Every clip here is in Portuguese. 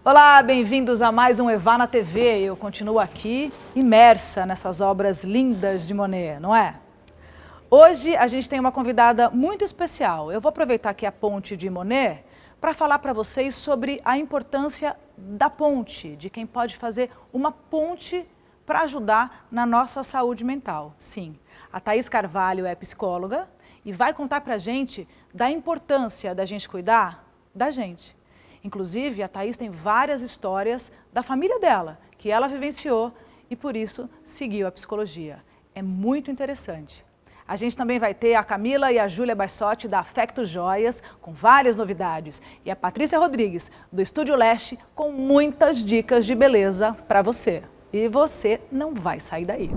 Olá, bem-vindos a mais um Eva na TV. Eu continuo aqui, imersa nessas obras lindas de Monet, não é? Hoje a gente tem uma convidada muito especial. Eu vou aproveitar aqui a ponte de Monet para falar para vocês sobre a importância da ponte, de quem pode fazer uma ponte para ajudar na nossa saúde mental. Sim, a Thaís Carvalho é psicóloga e vai contar para a gente da importância da gente cuidar da gente. Inclusive, a Thaís tem várias histórias da família dela, que ela vivenciou e por isso seguiu a psicologia. É muito interessante. A gente também vai ter a Camila e a Júlia Barsotti da Afecto Joias, com várias novidades. E a Patrícia Rodrigues, do Estúdio Leste, com muitas dicas de beleza para você. E você não vai sair daí.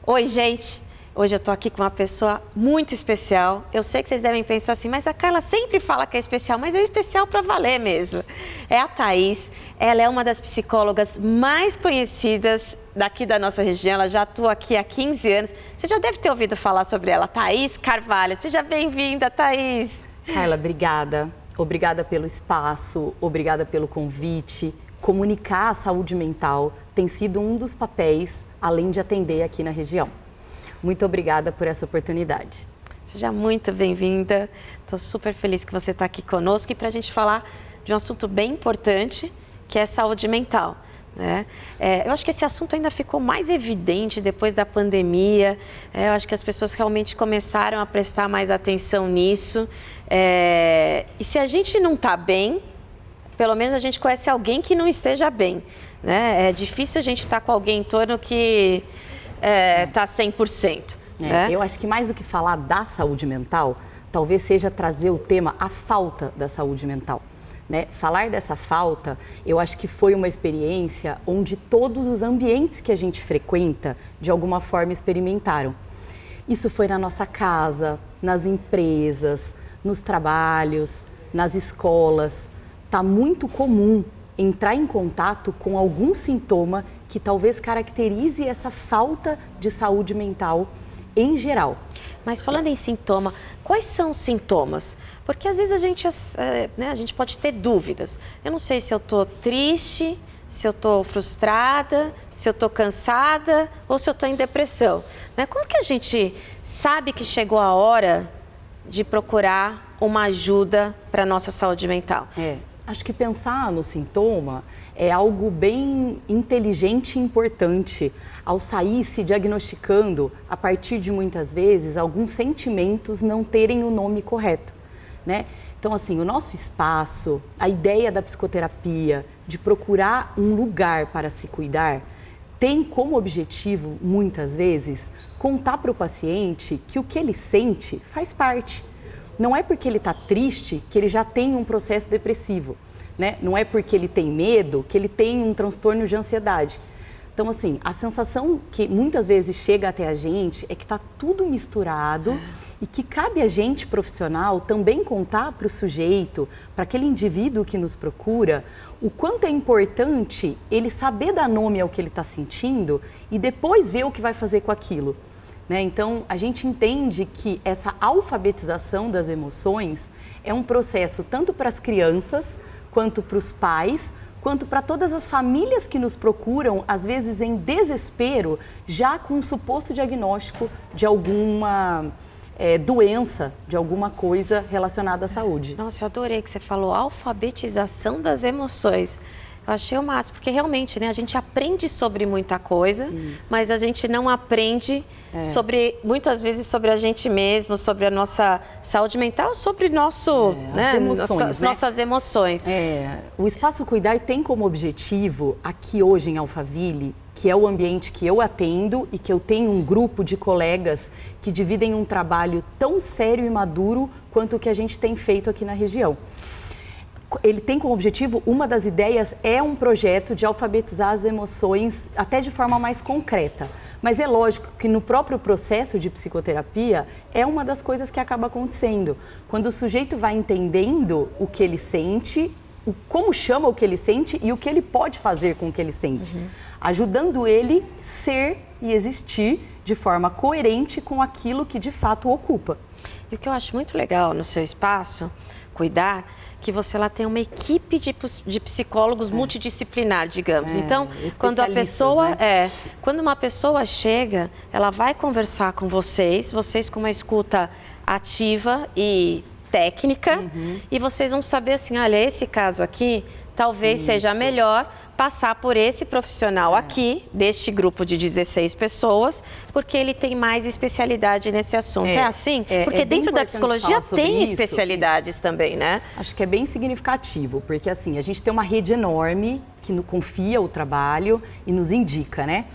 Oi, gente! Hoje eu tô aqui com uma pessoa muito especial. Eu sei que vocês devem pensar assim, mas a Carla sempre fala que é especial, mas é especial para valer mesmo. É a Thaís, ela é uma das psicólogas mais conhecidas daqui da nossa região, ela já atua aqui há 15 anos. Você já deve ter ouvido falar sobre ela, Thaís Carvalho. Seja bem-vinda, Thaís! Carla, obrigada. Obrigada pelo espaço, obrigada pelo convite. Comunicar a saúde mental tem sido um dos papéis, além de atender aqui na região. Muito obrigada por essa oportunidade. Seja muito bem-vinda. Estou super feliz que você está aqui conosco e para a gente falar de um assunto bem importante, que é saúde mental, né? Eu acho que esse assunto ainda ficou mais evidente depois da pandemia. Eu acho que as pessoas realmente começaram a prestar mais atenção nisso. E se a gente não está bem, pelo menos a gente conhece alguém que não esteja bem, né? É difícil a gente estar com alguém em torno que está 100%. Né? Eu acho que mais do que falar da saúde mental, talvez seja trazer o tema a falta da saúde mental. Né? Falar dessa falta, eu acho que foi uma experiência onde todos os ambientes que a gente frequenta, de alguma forma, experimentaram. Isso foi na nossa casa, nas empresas, nos trabalhos, nas escolas. Está muito comum entrar em contato com algum sintoma que talvez caracterize essa falta de saúde mental em geral. Mas falando em sintoma, quais são os sintomas? Porque às vezes a gente pode ter dúvidas. Eu não sei se eu estou triste, se eu estou frustrada, se eu estou cansada ou se eu estou em depressão. Né? Como que a gente sabe que chegou a hora de procurar uma ajuda para a nossa saúde mental? Acho que pensar no sintoma é algo bem inteligente e importante ao sair se diagnosticando a partir de muitas vezes alguns sentimentos não terem o nome correto, né? Então, assim, o nosso espaço, a ideia da psicoterapia de procurar um lugar para se cuidar tem como objetivo, muitas vezes, contar para o paciente que o que ele sente faz parte. Não é porque ele está triste que ele já tem um processo depressivo, né? Não é porque ele tem medo que ele tem um transtorno de ansiedade. Então, assim, a sensação que muitas vezes chega até a gente é que está tudo misturado e que cabe a gente, profissional, também contar para o sujeito, para aquele indivíduo que nos procura, o quanto é importante ele saber dar nome ao que ele está sentindo e depois ver o que vai fazer com aquilo. Né? Então, a gente entende que essa alfabetização das emoções é um processo tanto para as crianças, quanto para os pais, quanto para todas as famílias que nos procuram, às vezes em desespero, já com um suposto diagnóstico de alguma doença, de alguma coisa relacionada à saúde. Nossa, eu adorei que você falou alfabetização das emoções. Eu achei o máximo, porque realmente, né, a gente aprende sobre muita coisa, mas a gente não aprende sobre, muitas vezes, sobre a gente mesmo, sobre a nossa saúde mental, sobre nossas emoções. O Espaço Cuidar tem como objetivo, aqui hoje em Alphaville, que é o ambiente que eu atendo e que eu tenho um grupo de colegas que dividem um trabalho tão sério e maduro quanto o que a gente tem feito aqui na região. Ele tem como objetivo, uma das ideias é um projeto de alfabetizar as emoções até de forma mais concreta. Mas é lógico que no próprio processo de psicoterapia é uma das coisas que acaba acontecendo. Quando o sujeito vai entendendo o que ele sente, como chama o que ele sente e o que ele pode fazer com o que ele sente, ajudando ele ser e existir de forma coerente com aquilo que de fato o ocupa. E o que eu acho muito legal no seu espaço, Cuidar, que você lá tem uma equipe de psicólogos multidisciplinar, digamos. Então, quando a pessoa quando uma pessoa chega, ela vai conversar com vocês com uma escuta ativa e técnica, e vocês vão saber assim, olha, esse caso aqui talvez seja melhor passar por esse profissional aqui, deste grupo de 16 pessoas, porque ele tem mais especialidade nesse assunto. É assim? Porque dentro da psicologia tem especialidades também, né? Acho que é bem significativo, porque assim, a gente tem uma rede enorme que nos confia o trabalho e nos indica, né?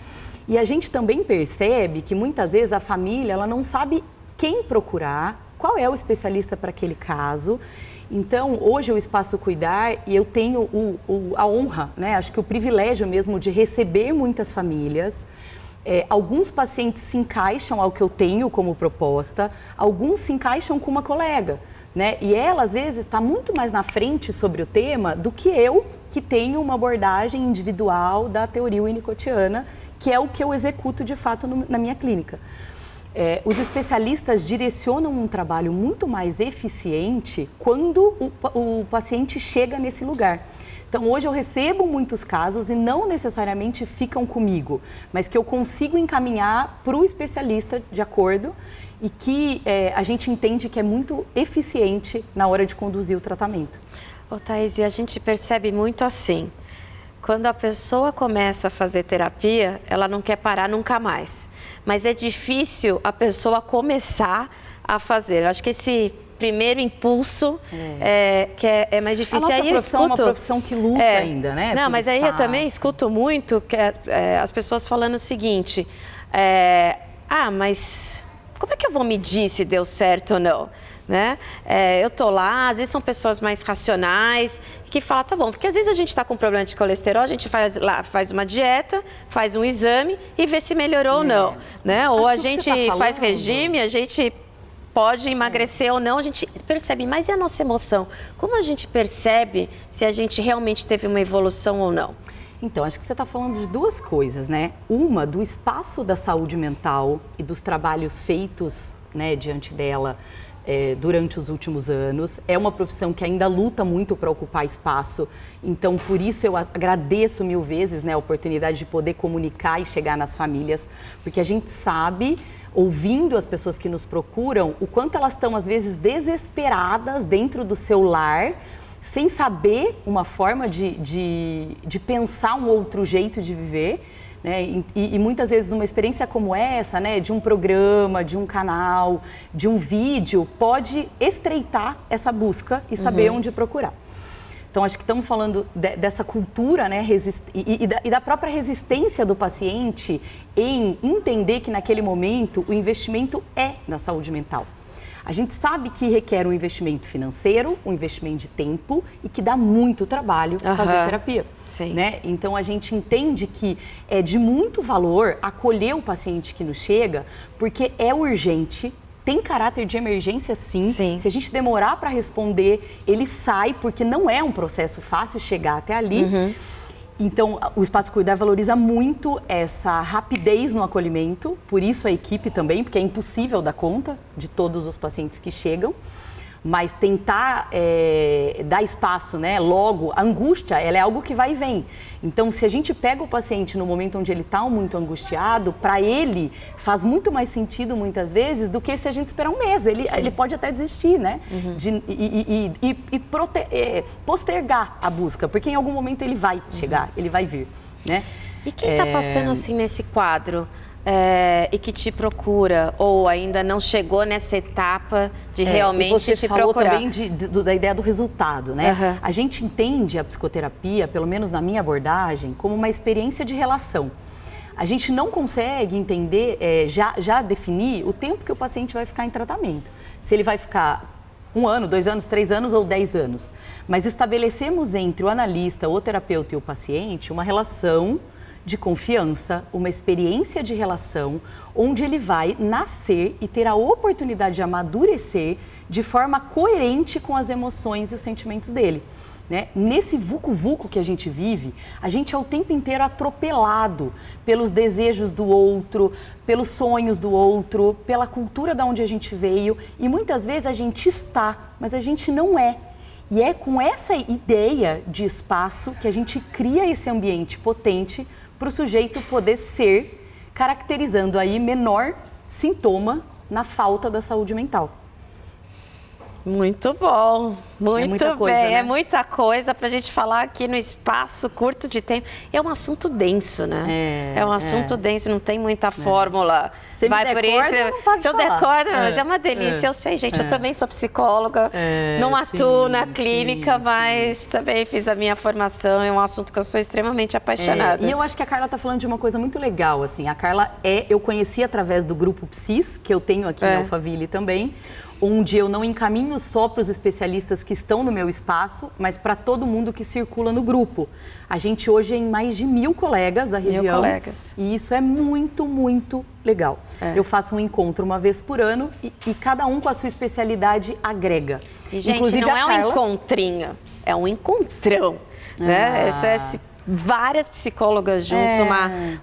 E a gente também percebe que muitas vezes a família, ela não sabe quem procurar, qual é o especialista para aquele caso. Então, hoje o Espaço Cuidar, e eu tenho a honra, né? Acho que o privilégio mesmo de receber muitas famílias. Alguns pacientes se encaixam ao que eu tenho como proposta, alguns se encaixam com uma colega, né? E ela, às vezes, está muito mais na frente sobre o tema do que eu, que tenho uma abordagem individual da teoria winnicottiana, que é o que eu executo, de fato, na minha clínica. Os especialistas direcionam um trabalho muito mais eficiente quando o paciente chega nesse lugar. Então, hoje eu recebo muitos casos e não necessariamente ficam comigo, mas que eu consigo encaminhar para o especialista de acordo e que a gente entende que é muito eficiente na hora de conduzir o tratamento. Ô, Thaís, e a gente percebe muito assim, quando a pessoa começa a fazer terapia, ela não quer parar nunca mais. Mas é difícil a pessoa começar a fazer. Eu acho que esse primeiro impulso é mais difícil. A nossa aí profissão é uma profissão que luta ainda, né? Não, mas aí eu também escuto muito as pessoas falando o seguinte, mas como é que eu vou medir se deu certo ou não? Né? Eu tô lá, às vezes são pessoas mais racionais que falam, tá bom, porque às vezes a gente está com problema de colesterol, a gente faz uma dieta, faz um exame e vê se melhorou ou não, né? Ou a gente faz regime, a gente pode emagrecer ou não, a gente percebe, mas e a nossa emoção? Como a gente percebe se a gente realmente teve uma evolução ou não? Então, acho que você está falando de duas coisas, né? Uma, do espaço da saúde mental e dos trabalhos feitos, né, diante dela, durante os últimos anos. É uma profissão que ainda luta muito para ocupar espaço, então por isso eu agradeço 1000 vezes, né, a oportunidade de poder comunicar e chegar nas famílias, porque a gente sabe, ouvindo as pessoas que nos procuram, o quanto elas estão às vezes desesperadas dentro do seu lar, sem saber uma forma de pensar um outro jeito de viver. Né? E muitas vezes uma experiência como essa, né, de um programa, de um canal, de um vídeo, pode estreitar essa busca e saber onde procurar. Então, acho que estamos falando dessa cultura, né, e da própria resistência do paciente em entender que naquele momento o investimento é na saúde mental. A gente sabe que requer um investimento financeiro, um investimento de tempo e que dá muito trabalho fazer terapia. Sim. Né? Então, a gente entende que é de muito valor acolher o paciente que nos chega, porque é urgente, tem caráter de emergência sim. Se a gente demorar para responder, ele sai, porque não é um processo fácil chegar até ali. Então, o Espaço Cuidar valoriza muito essa rapidez no acolhimento, por isso a equipe também, porque é impossível dar conta de todos os pacientes que chegam, mas tentar dar espaço, né? Logo, a angústia, ela é algo que vai e vem. Então, se a gente pega o paciente no momento onde ele está muito angustiado, para ele faz muito mais sentido muitas vezes do que se a gente esperar um mês. Ele pode até desistir, né? Postergar a busca, porque em algum momento ele vai chegar, ele vai vir, né? E quem está passando assim nesse quadro? E que te procura ou ainda não chegou nessa etapa de realmente te procurar. Você falou também da ideia do resultado, né? A gente entende a psicoterapia, pelo menos na minha abordagem, como uma experiência de relação. A gente não consegue entender, já definir o tempo que o paciente vai ficar em tratamento. Se ele vai ficar 1 ano, 2 anos, 3 anos ou 10 anos. Mas estabelecemos entre o analista, o terapeuta e o paciente uma relação de confiança, uma experiência de relação, onde ele vai nascer e ter a oportunidade de amadurecer de forma coerente com as emoções e os sentimentos dele. né? Nesse vucu-vucu que a gente vive, a gente é o tempo inteiro atropelado pelos desejos do outro, pelos sonhos do outro, pela cultura da onde a gente veio e muitas vezes a gente está, mas a gente não é. E é com essa ideia de espaço que a gente cria esse ambiente potente para o sujeito poder ser, caracterizando aí menor sintoma na falta da saúde mental. Muito bom, muito muita coisa, bem. né? É muita coisa para a gente falar aqui no espaço curto de tempo. É um assunto denso, né? É um assunto denso, não tem muita fórmula. Você me decorda, não pode se eu falar. decordo, mas é uma delícia. Eu sei, gente, eu também sou psicóloga, não atuo na clínica, mas também fiz a minha formação. É um assunto que eu sou extremamente apaixonada. E eu acho que a Carla está falando de uma coisa muito legal, assim. A Carla eu conheci através do grupo Psis, que eu tenho aqui na Alphaville também, onde eu não encaminho só para os especialistas que estão no meu espaço, mas para todo mundo que circula no grupo. A gente hoje é em mais de 1000 colegas da região. 1000 colegas. E isso é muito, muito legal. Eu faço um encontro uma vez por ano e cada um com a sua especialidade agrega. E, gente, inclusive não a é Carla... um encontrinho, é um encontrão. Né? Várias psicólogas juntos,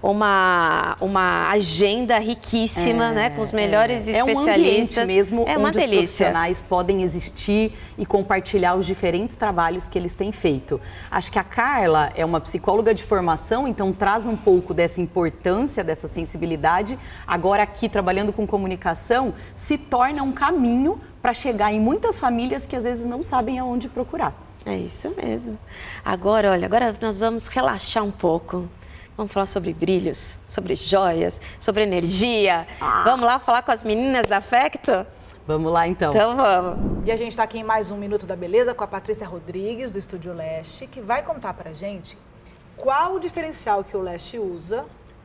uma agenda riquíssima, né? Com os melhores especialistas. É um ambiente mesmo é uma onde delícia. os profissionais podem existir e compartilhar os diferentes trabalhos que eles têm feito. Acho que a Carla é uma psicóloga de formação, então traz um pouco dessa importância, dessa sensibilidade. Agora aqui, trabalhando com comunicação, se torna um caminho para chegar em muitas famílias que às vezes não sabem aonde procurar. É isso mesmo. Agora, olha, agora nós vamos relaxar um pouco. Vamos falar sobre brilhos, sobre joias, sobre energia. Vamos lá falar com as meninas da Fecto? Vamos lá, então. Então vamos. E a gente está aqui em mais um Minuto da Beleza com a Patrícia Rodrigues, do Estúdio Leste, que vai contar pra gente qual o diferencial que o Leste usa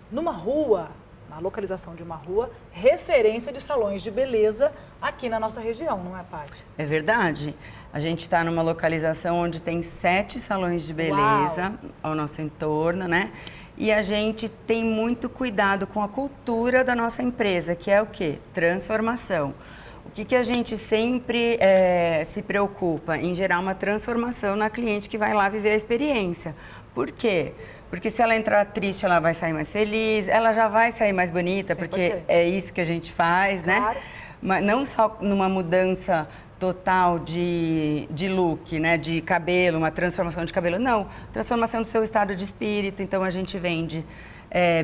numa rua, na localização de uma rua, referência de salões de beleza aqui na nossa região, não é, Paty? É verdade. A gente está numa localização onde tem 7 salões de beleza ao nosso entorno, né? E a gente tem muito cuidado com a cultura da nossa empresa, que é o quê? Transformação. O que a gente sempre se preocupa? Em gerar uma transformação na cliente que vai lá viver a experiência. Por quê? Porque se ela entrar triste, ela vai sair mais feliz, ela já vai sair mais bonita, porque é isso que a gente faz, né? Mas não só numa mudança total de look, né? De cabelo, uma transformação de cabelo. Não, transformação do seu estado de espírito. Então, a gente vende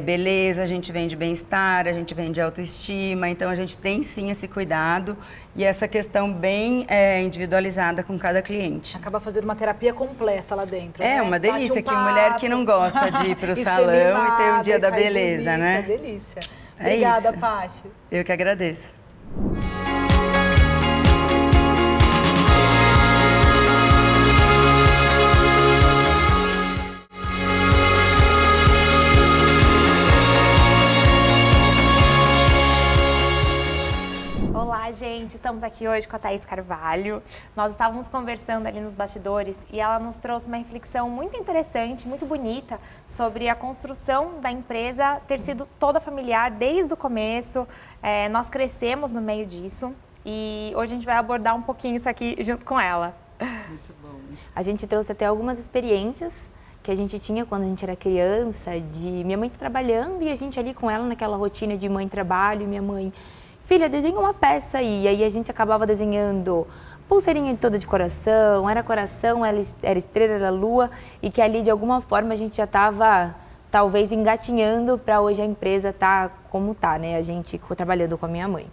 beleza, a gente vende bem-estar, a gente vende autoestima. Então, a gente tem sim esse cuidado e essa questão bem individualizada com cada cliente. Acaba fazendo uma terapia completa lá dentro. É, né? uma delícia, Bate que mulher que não gosta de ir para o salão e ter um dia da beleza, né? É delícia. É Obrigada, isso. Paty. Eu que agradeço. Olá, gente! Estamos aqui hoje com a Thaís Carvalho. Nós estávamos conversando ali nos bastidores e ela nos trouxe uma reflexão muito interessante, muito bonita, sobre a construção da empresa ter sido toda familiar desde o começo. Nós crescemos no meio disso e hoje a gente vai abordar um pouquinho isso aqui junto com ela. Muito bom. A gente trouxe até algumas experiências que a gente tinha quando a gente era criança, de minha mãe trabalhando e a gente ali com ela naquela rotina de mãe trabalho, minha mãe... Filha, desenha uma peça aí. E aí a gente acabava desenhando pulseirinha toda de coração, era estrela da lua, e que ali de alguma forma a gente já estava talvez engatinhando para hoje a empresa tá como tá, né? A gente trabalhando com a minha mãe.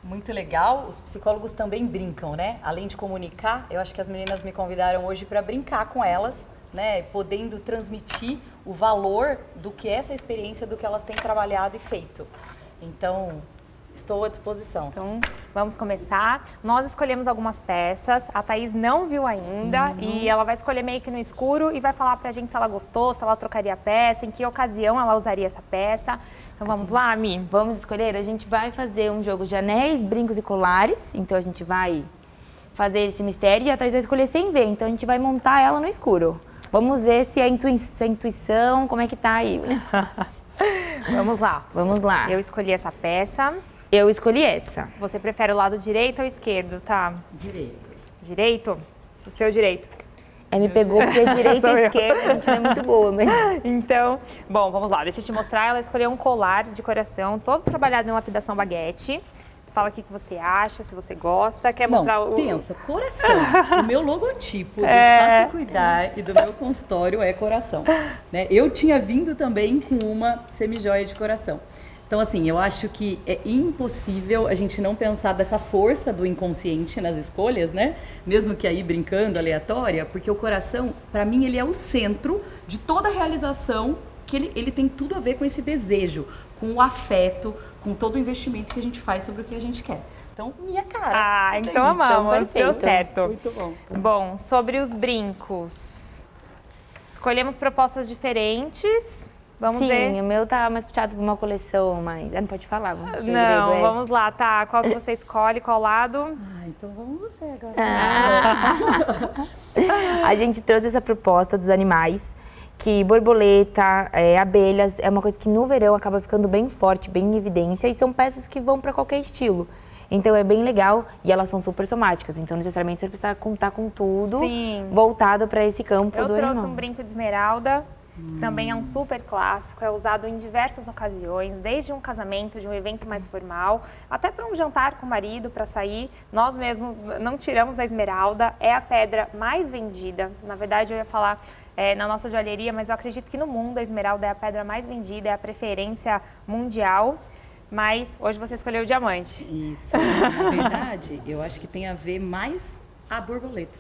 Muito legal, os psicólogos também brincam, né? Além de comunicar, eu acho que as meninas me convidaram hoje para brincar com elas, né? Podendo transmitir o valor do que é essa experiência, do que elas têm trabalhado e feito. Então... estou à disposição. Então, vamos começar. Nós escolhemos algumas peças, a Thaís não viu ainda e ela vai escolher meio que no escuro e vai falar pra gente se ela gostou, se ela trocaria a peça, em que ocasião ela usaria essa peça. Então vamos lá, Mi? Vamos escolher? A gente vai fazer um jogo de anéis, brincos e colares, então a gente vai fazer esse mistério e a Thaís vai escolher sem ver, então a gente vai montar ela no escuro. Vamos ver se a intuição, como é que tá aí. Vamos lá. Vamos lá. Eu escolhi essa peça. Eu escolhi essa. Você prefere o lado direito ou esquerdo, tá? Direito. Direito? O seu direito. Me pegou porque a direita Sou e a eu. esquerda a gente não é muito boa, mas... Então, bom, vamos lá, deixa eu te mostrar. Ela escolheu um colar de coração, todo trabalhado em lapidação baguete. Fala o que você acha, se você gosta. Quer mostrar o... Pensa, coração. O meu logotipo do Espaço Cuidar e do meu consultório é coração. Né? Eu tinha vindo também com uma semijoia de coração. Então, assim, eu acho que é impossível a gente não pensar dessa força do inconsciente nas escolhas, né? Mesmo que aí brincando, aleatória, porque o coração, para mim, ele é o centro de toda a realização, que ele tem tudo a ver com esse desejo, com o afeto, com todo o investimento que a gente faz sobre o que a gente quer. Então, minha cara. Ah, então amamos, perfeito. deu certo. Muito bom. Bom, sobre os brincos. Escolhemos propostas diferentes. Vamos Sim, ver. o meu tá mais puxado pra uma coleção, mas... não pode falar, um segredo, Não, vamos lá, tá. Qual que você escolhe, qual lado? Então vamos você agora. A gente trouxe essa proposta dos animais, que borboleta, abelhas, é uma coisa que no verão acaba ficando bem forte, bem em evidência, e são peças que vão para qualquer estilo. Então é bem legal e elas são super somáticas, então necessariamente você precisa contar com tudo voltado para esse campo Eu do trouxe animal. um brinco de esmeralda, também é um super clássico, é usado em diversas ocasiões, desde um casamento, de um evento mais formal, até para um jantar com o marido, para sair. Nós mesmo não tiramos a esmeralda, é a pedra mais vendida. Na verdade, eu ia falar na nossa joalheria, mas eu acredito que no mundo a esmeralda é a pedra mais vendida, é a preferência mundial. Mas hoje você escolheu o diamante. Isso, na verdade, eu acho que tem a ver mais a borboleta.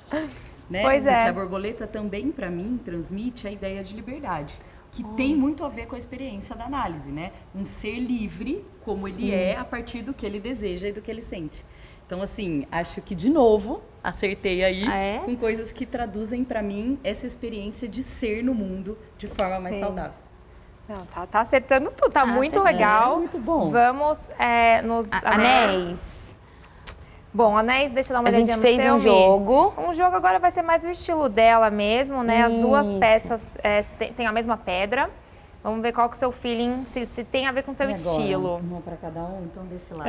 Né? Pois é. Porque a borboleta também, para mim, transmite a ideia de liberdade, que tem muito a ver com a experiência da análise, né? Um ser livre, como ele é, a partir do que ele deseja e do que ele sente. Então, assim, acho que, de novo, acertei aí com coisas que traduzem para mim essa experiência de ser no mundo de forma mais saudável. Não, tá acertando tudo, tá muito legal. Muito bom. Vamos nos Anéis. Bom, anéis, deixa eu dar uma A olhadinha gente no fez seu, um Mi. jogo. Um jogo agora vai ser mais o estilo dela mesmo, né? As duas peças têm a mesma pedra. Vamos ver qual que é o seu feeling, se tem a ver com o seu estilo. Uma para cada um, então desse lado.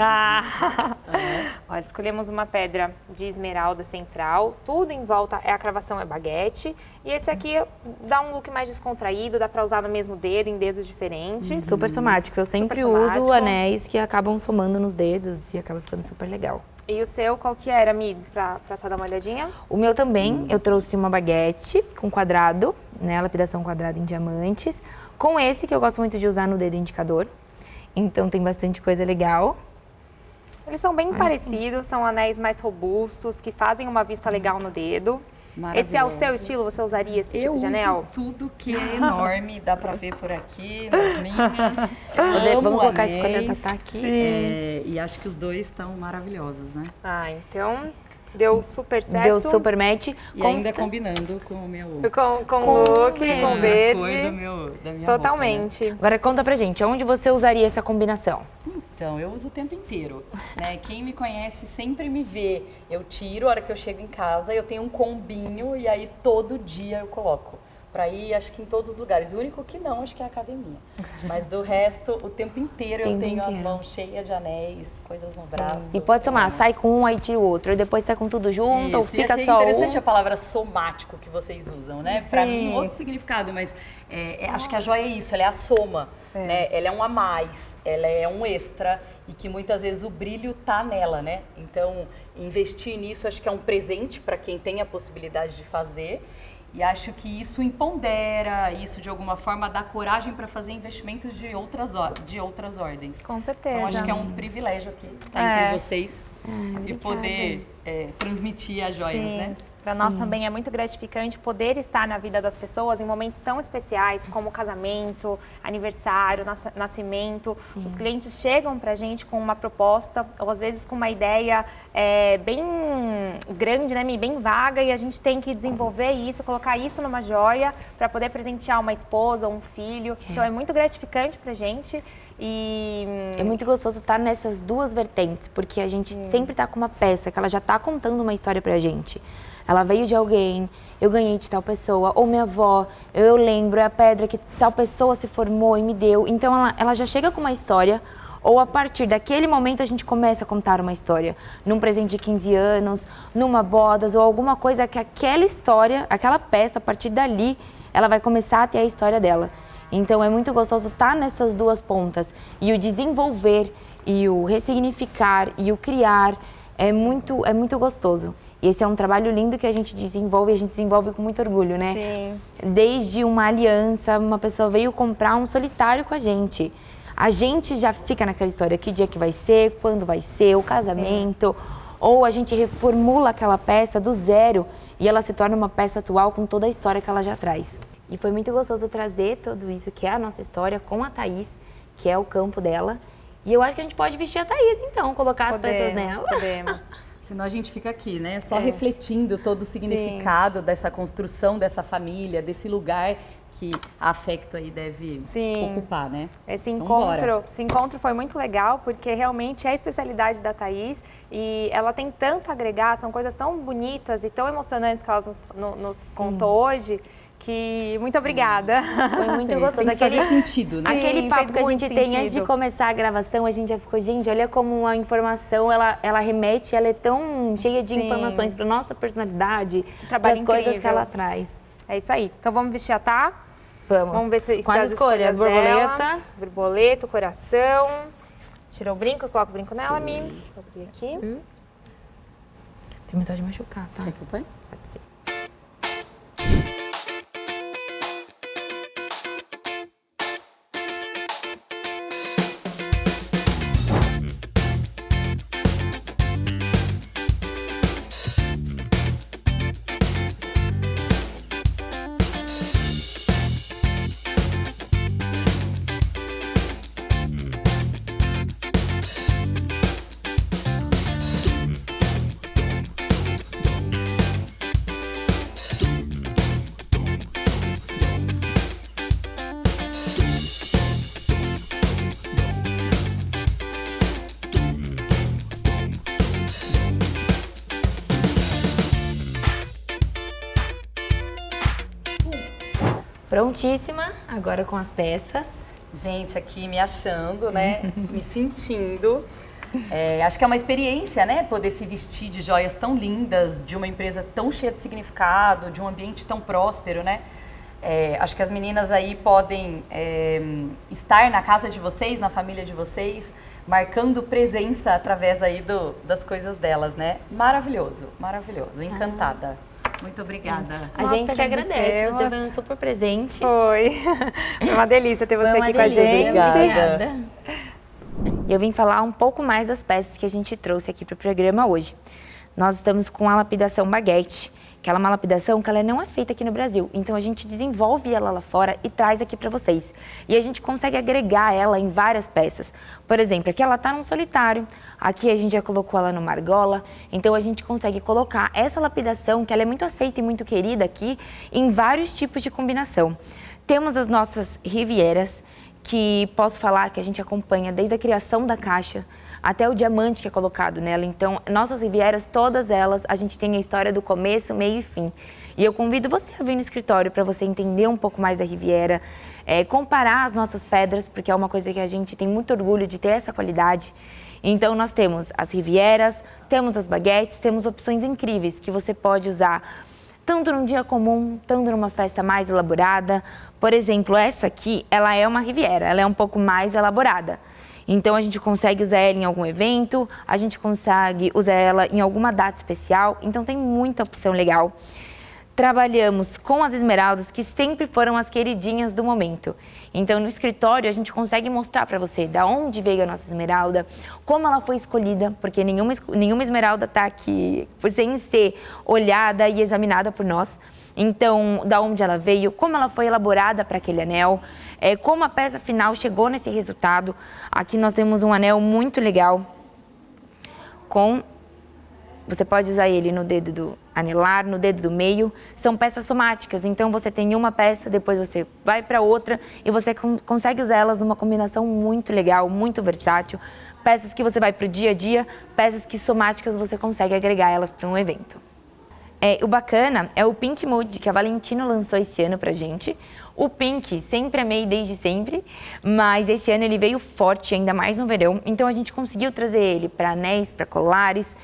Olha, escolhemos uma pedra de esmeralda central, tudo em volta é a cravação, é baguete. E esse aqui dá um look mais descontraído, dá pra usar no mesmo dedo, em dedos diferentes. Super somático. Eu sempre somático. uso anéis que acabam somando nos dedos e acaba ficando super legal. E o seu, qual que era, Mi, pra dar uma olhadinha? O meu também, eu trouxe uma baguete com quadrado, né, lapidação quadrada em diamantes, com esse que eu gosto muito de usar no dedo indicador. Então tem bastante coisa legal. Eles são bem parecidos, são anéis mais robustos, que fazem uma vista legal no dedo. Esse é o seu estilo? Você usaria esse tipo de anel? Eu uso tudo que é enorme, dá pra ver por aqui, nas minhas. Vamos colocar esse quadro da Tatá aqui. E acho que os dois estão maravilhosos, né? Ah, então deu super certo. Deu super match. E ainda combinando com o meu Com o look, com verde. A cor da minha Totalmente. roupa, né? Agora conta pra gente, onde você usaria essa combinação? Então, eu uso o tempo inteiro, né? Quem me conhece sempre me vê. Eu tiro, a hora que eu chego em casa, eu tenho um combinho e aí todo dia eu coloco. Pra ir, acho que em todos os lugares. O único que não, acho que é a academia. Mas do resto, o tempo inteiro eu tenho as mãos cheias de anéis, coisas no braço. E pode somar, sai com um, aí tira o outro. E depois sai com tudo junto, ou fica achei só interessante um. a palavra somático que vocês usam, né? Pra mim, outro significado, mas acho que a joia é isso, ela é a soma. Né? Ela é um a mais, ela é um extra e que muitas vezes o brilho tá nela, né? Então, investir nisso acho que é um presente para quem tem a possibilidade de fazer. E acho que isso empodera, isso de alguma forma dá coragem para fazer investimentos de outras ordens. Com certeza. Então acho que é um privilégio aqui estar entre vocês e poder transmitir as joias, né? Para nós também é muito gratificante poder estar na vida das pessoas em momentos tão especiais como casamento, aniversário, nascimento. Sim. Os clientes chegam para a gente com uma proposta ou às vezes com uma ideia bem grande, né, bem vaga, e a gente tem que desenvolver isso, colocar isso numa joia para poder presentear uma esposa ou um filho. Então é muito gratificante para a gente. E é muito gostoso estar nessas duas vertentes, porque a gente sempre tá com uma peça que ela já tá contando uma história pra gente. Ela veio de alguém, eu ganhei de tal pessoa, ou minha avó, eu lembro, é a pedra que tal pessoa se formou e me deu. Então ela já chega com uma história, Ou a partir daquele momento a gente começa a contar uma história. Num presente de 15 anos, numa bodas ou alguma coisa que aquela história, aquela peça, a partir dali, ela vai começar a ter a história dela. Então é muito gostoso estar nessas duas pontas. E o desenvolver, e o ressignificar, e o criar, é muito gostoso. E esse é um trabalho lindo que a gente desenvolve, e a gente desenvolve com muito orgulho, né? Sim. Desde uma aliança, uma pessoa veio comprar um solitário com a gente. A gente já fica naquela história, que dia que vai ser, quando vai ser, o casamento. Ou a gente reformula aquela peça do zero e ela se torna uma peça atual com toda a história que ela já traz. E foi muito gostoso trazer tudo isso que é a nossa história com a Thaís, que é o campo dela. E eu acho que a gente pode vestir a Thaís, então, colocar as peças nela. Podemos. Senão a gente fica aqui, né? Só refletindo todo o significado dessa construção dessa família, desse lugar que a Afecto aí deve ocupar, né? Esse Então, encontro foi muito legal, porque realmente é a especialidade da Thaís e ela tem tanto a agregar, são coisas tão bonitas e tão emocionantes que ela nos contou hoje, que muito obrigada. Foi muito gostoso. Tem que fazer sentido, né? Aquele Sim, papo fez que a gente muito tem antes de sentido. começar a gravação, a gente já ficou, gente, olha como a informação, ela remete, ela é tão cheia de informações para nossa personalidade, para as coisas que ela traz. É isso aí. Então vamos vestir a Tá? Vamos. Vamos ver se com as escolhas, dela. borboleta. Borboleta, coração. Tirou o brinco, coloca o brinco nela, Mi. Vou abrir aqui. Tem mensagem de machucar, tá? Quer que eu ponha? Pode ser. Prontíssima, agora com as peças. Gente, aqui me achando, né? Me sentindo. Acho que é uma experiência, né? Poder se vestir de joias tão lindas, de uma empresa tão cheia de significado, de um ambiente tão próspero, né? Acho que as meninas aí podem estar na casa de vocês, na família de vocês, marcando presença através aí das coisas delas, né? Maravilhoso, maravilhoso. Encantada. Muito obrigada. A gente que agradece, você foi um super presente. Foi. Foi uma delícia ter você Foi uma aqui com a delícia. gente. Obrigada. Eu vim falar um pouco mais das peças que a gente trouxe aqui para o programa hoje. Nós estamos com a lapidação baguete, que ela é uma lapidação que ela não é feita aqui no Brasil. Então a gente desenvolve ela lá fora e traz aqui para vocês. E a gente consegue agregar ela em várias peças. Por exemplo, aqui ela está num solitário, aqui a gente já colocou ela numa argola. Então a gente consegue colocar essa lapidação, que ela é muito aceita e muito querida aqui, em vários tipos de combinação. Temos as nossas rivieras, que posso falar que a gente acompanha desde a criação da caixa até o diamante que é colocado nela. Então, nossas rivieras, todas elas, a gente tem a história do começo, meio e fim. E eu convido você a vir no escritório para você entender um pouco mais da riviera, comparar as nossas pedras, porque é uma coisa que a gente tem muito orgulho de ter essa qualidade. Então, nós temos as rivieras, temos as baguetes, temos opções incríveis que você pode usar tanto num dia comum, tanto numa festa mais elaborada. Por exemplo, essa aqui, ela é uma riviera, ela é um pouco mais elaborada. Então, a gente consegue usar ela em algum evento, a gente consegue usar ela em alguma data especial, então tem muita opção legal. Trabalhamos com as esmeraldas, que sempre foram as queridinhas do momento. Então, no escritório, a gente consegue mostrar para você da onde veio a nossa esmeralda, como ela foi escolhida, porque nenhuma esmeralda está aqui sem ser olhada e examinada por nós. Então, da onde ela veio, como ela foi elaborada para aquele anel, como a peça final chegou nesse resultado. Aqui nós temos um anel muito legal, você pode usar ele no dedo do anelar, no dedo do meio. São peças somáticas, então você tem uma peça, depois você vai para outra e você consegue usar elas numa combinação muito legal, muito versátil. Peças que você vai para o dia a dia, peças que somáticas você consegue agregar elas para um evento. O bacana é o Pink Mood, que a Valentino lançou esse ano pra gente. O Pink sempre amei desde sempre, mas esse ano ele veio forte, ainda mais no verão. Então a gente conseguiu trazer ele para anéis, para colares.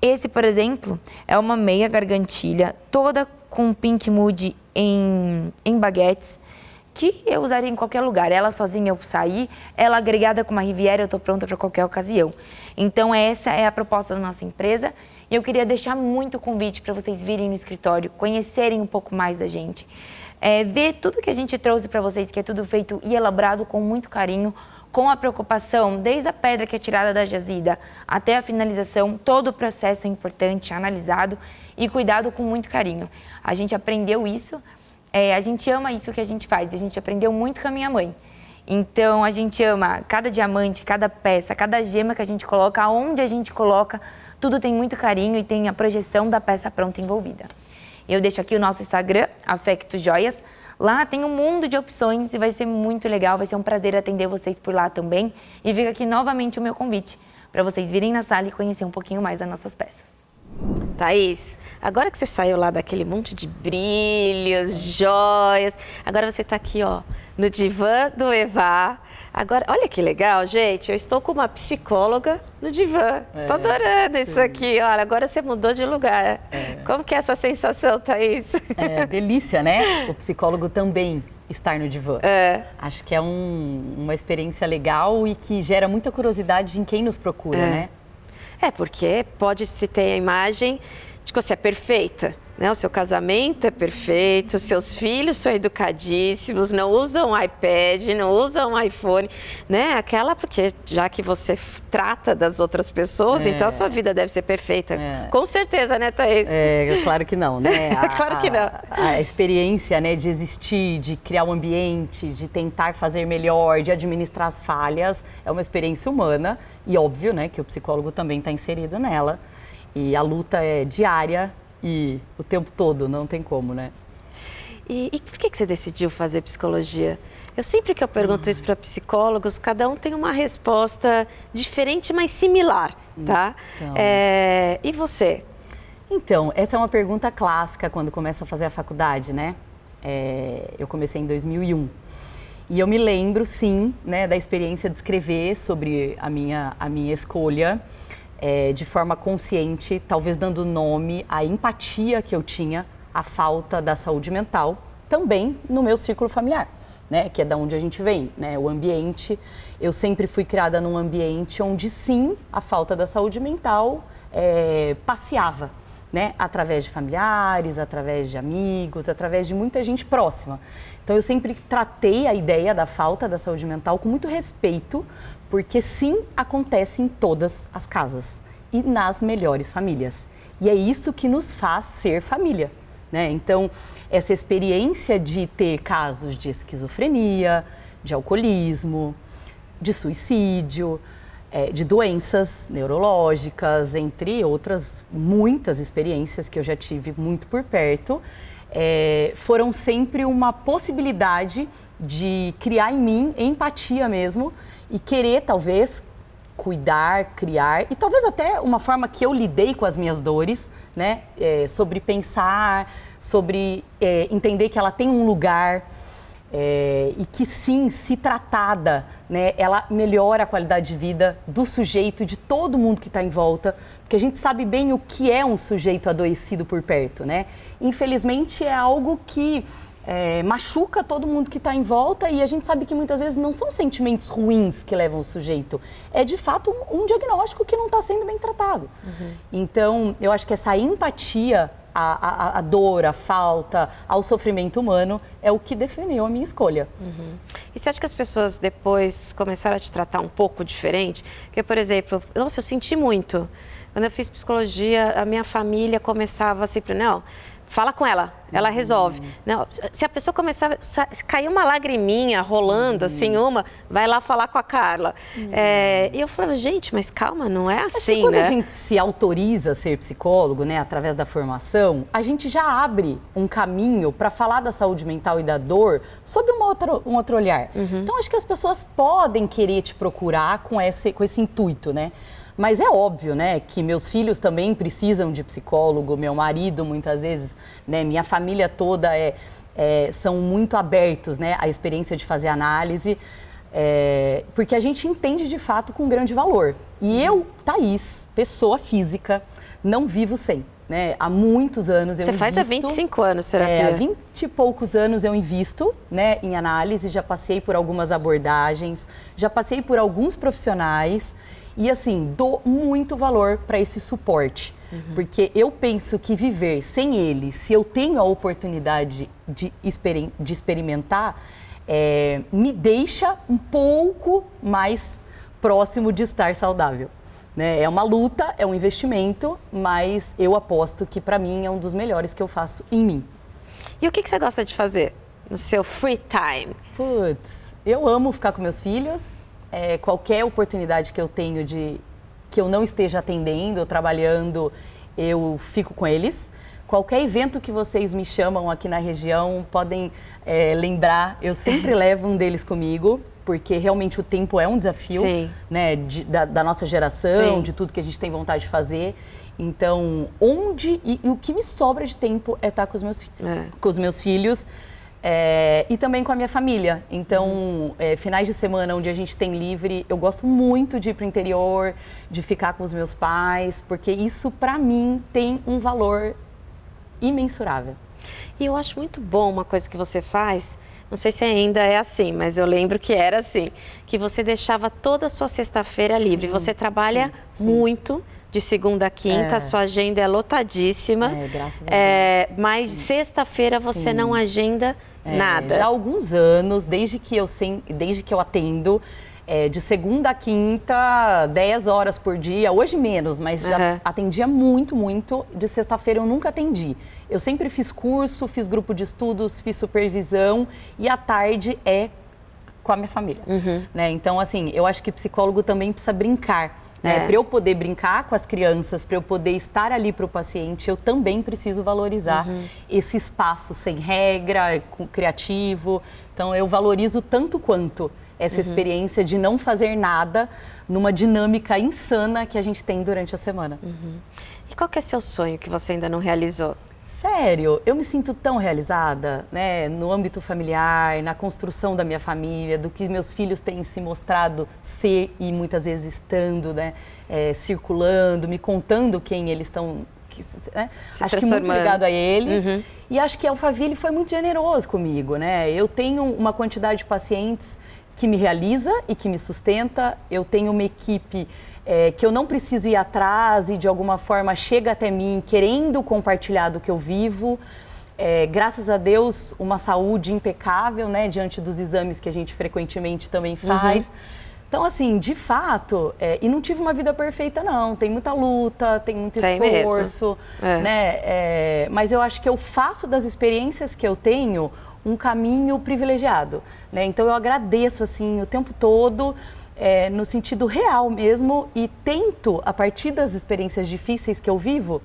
Esse, por exemplo, é uma meia gargantilha, toda com Pink Mood em baguetes, que eu usaria em qualquer lugar. Ela sozinha eu sair, ela agregada com uma Riviera, eu tô pronta para qualquer ocasião. Então essa é a proposta da nossa empresa. E eu queria deixar muito convite para vocês virem no escritório, conhecerem um pouco mais da gente. Ver tudo que a gente trouxe para vocês, que é tudo feito e elaborado com muito carinho, com a preocupação, desde a pedra que é tirada da jazida até a finalização, todo o processo é importante, analisado e cuidado com muito carinho. A gente aprendeu isso, a gente ama isso que a gente faz, a gente aprendeu muito com a minha mãe. Então a gente ama cada diamante, cada peça, cada gema que a gente coloca, aonde a gente coloca, tudo tem muito carinho e tem a projeção da peça pronta envolvida. Eu deixo aqui o nosso Instagram, Afecto Joias. Lá tem um mundo de opções e vai ser muito legal, vai ser um prazer atender vocês por lá também. E fica aqui novamente o meu convite para vocês virem na sala e conhecer um pouquinho mais das nossas peças. Thaís, agora que você saiu lá daquele monte de brilhos, joias, agora você está aqui, ó, no divã do Eva. Agora, olha que legal, gente, eu estou com uma psicóloga no divã. Tô adorando isso aqui, olha, agora você mudou de lugar. Como que é essa sensação, Thaís? Delícia, né? O psicólogo também estar no divã. Acho que é uma experiência legal e que gera muita curiosidade em quem nos procura, né? Porque pode-se ter a imagem de que você é perfeita, né? O seu casamento é perfeito, os seus filhos são educadíssimos, não usam iPad, não usam iPhone, né? Porque já que você trata das outras pessoas, então a sua vida deve ser perfeita. Com certeza, né, Thaís? Claro que não, né? Claro que não. A experiência, né, de existir, de criar um ambiente, de tentar fazer melhor, de administrar as falhas, é uma experiência humana e óbvio, né, que o psicólogo também está inserido nela. E a luta é diária e o tempo todo, não tem como, né? E por que você decidiu fazer psicologia? Eu sempre que eu pergunto isso para psicólogos, cada um tem uma resposta diferente, mas similar, tá? Então... E você? Então, essa é uma pergunta clássica quando começa a fazer a faculdade, né? Eu comecei em 2001. E eu me lembro, sim, né, da experiência de escrever sobre a minha escolha, de forma consciente, talvez dando nome à empatia que eu tinha, à falta da saúde mental, também no meu círculo familiar, né, que é da onde a gente vem, né, o ambiente. Eu sempre fui criada num ambiente onde, sim, a falta da saúde mental passeava, né, através de familiares, através de amigos, através de muita gente próxima. Então, eu sempre tratei a ideia da falta da saúde mental com muito respeito, porque sim, acontece em todas as casas e nas melhores famílias. E é isso que nos faz ser família, né? Então, essa experiência de ter casos de esquizofrenia, de alcoolismo, de suicídio, de doenças neurológicas, entre outras muitas experiências que eu já tive muito por perto, foram sempre uma possibilidade de criar em mim empatia mesmo e querer talvez cuidar, criar e talvez até uma forma que eu lidei com as minhas dores, né? Sobre pensar, sobre entender que ela tem um lugar e que sim, se tratada, né, ela melhora a qualidade de vida do sujeito e de todo mundo que está em volta, porque a gente sabe bem o que é um sujeito adoecido por perto, né? Infelizmente é algo que machuca todo mundo que está em volta e a gente sabe que muitas vezes não são sentimentos ruins que levam o sujeito, é de fato um diagnóstico que não está sendo bem tratado. Então, eu acho que essa empatia à dor, à falta, ao sofrimento humano é o que definiu a minha escolha. E você acha que as pessoas depois começaram a te tratar um pouco diferente? Porque, por exemplo, nossa, eu senti muito. Quando eu fiz psicologia, a minha família começava sempre, não, fala com ela, ela resolve. Não, se a pessoa começar, se cair uma lagriminha rolando, assim, vai lá falar com a Carla. E eu falava, gente, mas calma, não é assim, acho que quando né? a gente se autoriza a ser psicólogo, né, através da formação, a gente já abre um caminho para falar da saúde mental e da dor sob um outro olhar. Então, acho que as pessoas podem querer te procurar com esse intuito, né? Mas é óbvio, né, que meus filhos também precisam de psicólogo, meu marido muitas vezes, né, minha família toda são muito abertos, né, à experiência de fazer análise, porque a gente entende de fato com grande valor. E eu, Thaís, pessoa física, não vivo sem. Né? Há muitos anos eu Você invisto... faz há 25 anos terapia. Há 20 e poucos anos eu invisto, né, em análise, já passei por algumas abordagens, já passei por alguns profissionais e, assim, dou muito valor para esse suporte. Porque eu penso que viver sem ele, se eu tenho a oportunidade de experimentar, me deixa um pouco mais próximo de estar saudável. Né? É uma luta, é um investimento, mas eu aposto que para mim é um dos melhores que eu faço em mim. E o que você gosta de fazer no seu free time? Putz, eu amo ficar com meus filhos. Qualquer oportunidade que eu tenho que eu não esteja atendendo ou trabalhando, eu fico com eles. Qualquer evento que vocês me chamam aqui na região, podem lembrar, eu sempre levo um deles comigo. Porque realmente o tempo é um desafio, né, da nossa geração, de tudo que a gente tem vontade de fazer. Então, e o que me sobra de tempo é estar com os meus filhos e também com a minha família. Então, finais de semana onde a gente tem livre, eu gosto muito de ir para o interior, de ficar com os meus pais, porque isso, para mim, tem um valor imensurável. E eu acho muito bom uma coisa que você faz. Não sei se ainda é assim, mas eu lembro que era assim, que você deixava toda a sua sexta-feira livre. Você trabalha muito, de segunda a quinta, a sua agenda é lotadíssima. Graças a Deus. Mas sexta-feira você não agenda nada. Já há alguns anos, desde que eu atendo, de segunda a quinta, 10 horas por dia, hoje menos, mas já atendia muito, muito. De sexta-feira eu nunca atendi. Eu sempre fiz curso, fiz grupo de estudos, fiz supervisão e à tarde com a minha família. Né? Então, assim, eu acho que psicólogo também precisa brincar. Né? Para eu poder brincar com as crianças, para eu poder estar ali para o paciente, eu também preciso valorizar esse espaço sem regra, criativo. Então, eu valorizo tanto quanto essa experiência de não fazer nada numa dinâmica insana que a gente tem durante a semana. E qual que é seu sonho que você ainda não realizou? Sério, eu me sinto tão realizada, né, no âmbito familiar, na construção da minha família, do que meus filhos têm se mostrado ser e muitas vezes estando, né, circulando, me contando quem eles estão, né? Acho que muito ligado a eles. E acho que a Alphaville foi muito generoso comigo, né? Eu tenho uma quantidade de pacientes que me realiza e que me sustenta. Eu tenho uma equipe que eu não preciso ir atrás e de alguma forma chega até mim querendo compartilhar do que eu vivo. Graças a Deus, uma saúde impecável, né, diante dos exames que a gente frequentemente também faz. Então, assim, de fato, e não tive uma vida perfeita, não. Tem muita luta, tem muito esforço, né? Mas eu acho que eu faço das experiências que eu tenho um caminho privilegiado, né? Então, eu agradeço, assim, o tempo todo, no sentido real mesmo, e tento, a partir das experiências difíceis que eu vivo,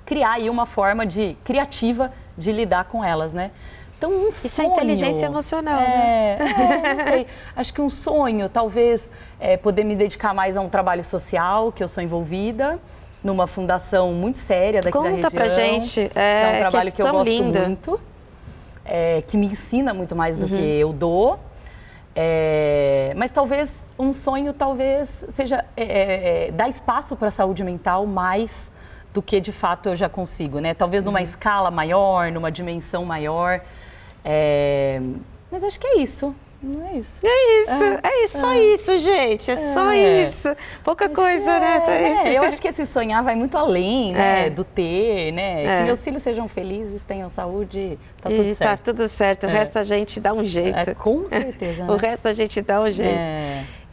criar aí uma forma criativa de lidar com elas, né? Então, um sonho... Isso é inteligência emocional, não sei. Acho que um sonho, talvez, poder me dedicar mais a um trabalho social, que eu sou envolvida, numa fundação muito séria daqui da região. Conta pra gente. Que é um trabalho que eu gosto linda. muito, que me ensina muito mais do que eu dou. Mas talvez um sonho seja dar espaço para a saúde mental mais do que de fato eu já consigo, né? Talvez numa escala maior, numa dimensão maior. Mas acho que é isso. Não é isso. Só isso, gente. Só isso. Pouca coisa, né, Thaís? Eu acho que esse sonhar vai muito além, né, do ter, né? Que meus filhos sejam felizes, tenham saúde, tá tudo certo. Tá tudo certo. O resto a gente dá um jeito. Com certeza. Né? O resto a gente dá um jeito.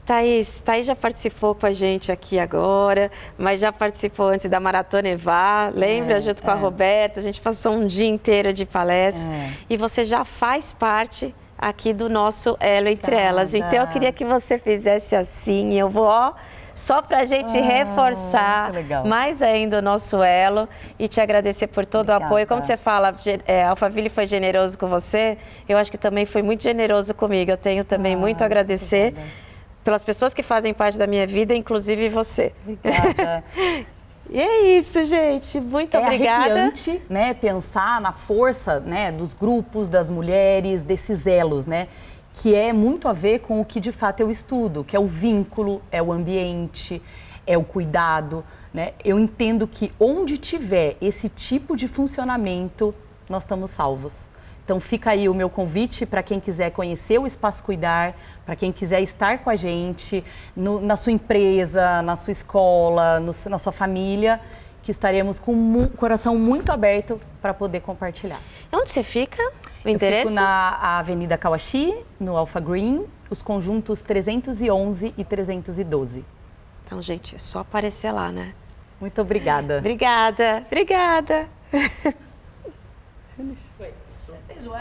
Thaís já participou com a gente aqui agora, mas já participou antes da Maratona Evá, lembra? Junto com a Roberta, a gente passou um dia inteiro de palestras e você já faz parte aqui do nosso Elo Entre Elas. Então eu queria que você fizesse assim, eu vou, só pra gente reforçar mais ainda o nosso elo e te agradecer por todo o apoio. Como você fala, a Alphaville foi generoso com você, eu acho que também foi muito generoso comigo. Eu tenho também muito a agradecer. pelas pessoas que fazem parte da minha vida, inclusive você. Obrigada. E é isso, gente. Muito obrigada. Arrepiante, né, pensar na força, né, dos grupos, das mulheres, desses elos, né, que é muito a ver com o que de fato eu estudo, que é o vínculo, é o ambiente, é o cuidado, né? Eu entendo que onde tiver esse tipo de funcionamento, nós estamos salvos. Então fica aí o meu convite para quem quiser conhecer o Espaço Cuidar, para quem quiser estar com a gente na sua empresa, na sua escola, na sua família, que estaremos com um coração muito aberto para poder compartilhar. Onde você fica? O Eu endereço? fico na Avenida Kawashi, no Alpha Green, os conjuntos 311 e 312. Então, gente, é só aparecer lá, né? Muito obrigada. Obrigada, obrigada. Você fez o